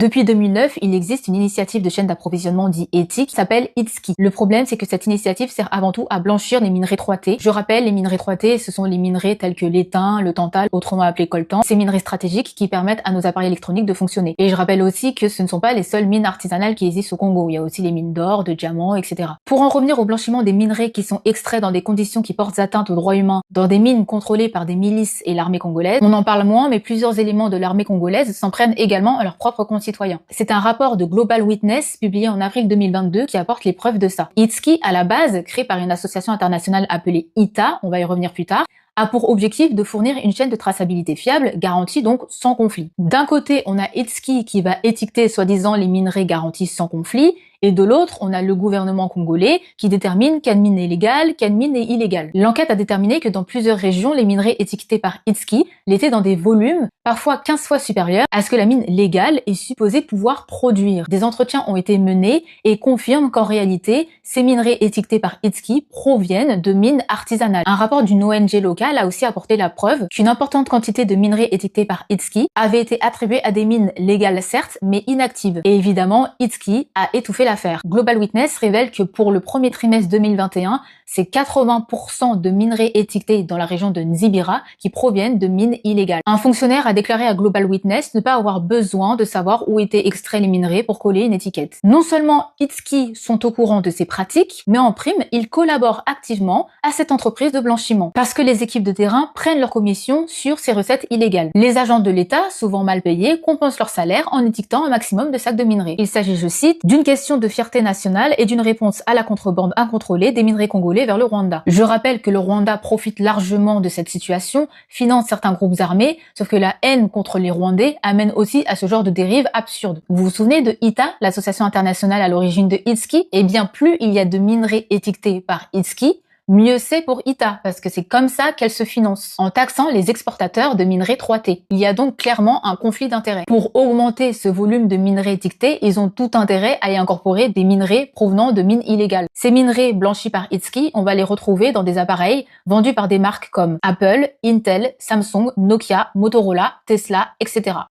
Depuis 2009, il existe une initiative de chaîne d'approvisionnement dit éthique qui s'appelle ITSKI. Le problème, c'est que cette initiative sert avant tout à blanchir les minerais 3T. Je rappelle, les minerais 3T, ce sont les minerais tels que l'étain, le tantal, autrement appelé coltan. Ces minerais stratégiques qui permettent à nos appareils électroniques de fonctionner. Et je rappelle aussi que ce ne sont pas les seules mines artisanales qui existent au Congo. Il y a aussi les mines d'or, de diamants, etc. Pour en revenir au blanchiment des minerais qui sont extraits dans des conditions qui portent atteinte aux droits humains, dans des mines contrôlées par des milices et l'armée congolaise, on en parle moins, mais plusieurs éléments de l'armée congolaise s'en prennent également à leurs propres concitoyens. C'est un rapport de Global Witness publié en avril 2022 qui apporte les preuves de ça. ITSKI, à la base, créé par une association internationale appelée ITA, on va y revenir plus tard, a pour objectif de fournir une chaîne de traçabilité fiable, garantie donc sans conflit. D'un côté, on a ITSKI qui va étiqueter soi-disant les minerais garantis sans conflit, et de l'autre, on a le gouvernement congolais qui détermine quelle mine est légale, quelle mine est illégale. L'enquête a déterminé que dans plusieurs régions, les minerais étiquetés par ITSKI l'étaient dans des volumes parfois 15 fois supérieurs à ce que la mine légale est supposée pouvoir produire. Des entretiens ont été menés et confirment qu'en réalité, ces minerais étiquetés par ITSKI proviennent de mines artisanales. Un rapport d'une ONG locale a aussi apporté la preuve qu'une importante quantité de minerais étiquetés par ITSKI avait été attribuée à des mines légales certes, mais inactives. Et évidemment, ITSKI a étouffé l'affaire. Global Witness révèle que pour le premier trimestre 2021, c'est 80% de minerais étiquetés dans la région de Nzibira qui proviennent de mines illégales. Un fonctionnaire a déclaré à Global Witness ne pas avoir besoin de savoir où étaient extraits les minerais pour coller une étiquette. Non seulement ITSKI sont au courant de ces pratiques, mais en prime, ils collaborent activement à cette entreprise de blanchiment. Parce que les équipes de terrain prennent leur commission sur ces recettes illégales. Les agents de l'État, souvent mal payés, compensent leur salaire en étiquetant un maximum de sacs de minerais. Il s'agit, je cite, d'une question de fierté nationale et d'une réponse à la contrebande incontrôlée des minerais congolais vers le Rwanda. Je rappelle que le Rwanda profite largement de cette situation, finance certains groupes armés, sauf que la haine contre les Rwandais amène aussi à ce genre de dérive absurde. Vous vous souvenez de ITA, l'association internationale à l'origine de ITSKI? Eh bien, plus il y a de minerais étiquetés par ITSKI, mieux c'est pour ITA, parce que c'est comme ça qu'elle se finance, en taxant les exportateurs de minerais 3T. Il y a donc clairement un conflit d'intérêts. Pour augmenter ce volume de minerais étiquetés, ils ont tout intérêt à y incorporer des minerais provenant de mines illégales. Ces minerais blanchis par ITSKI, on va les retrouver dans des appareils vendus par des marques comme Apple, Intel, Samsung, Nokia, Motorola, Tesla, etc.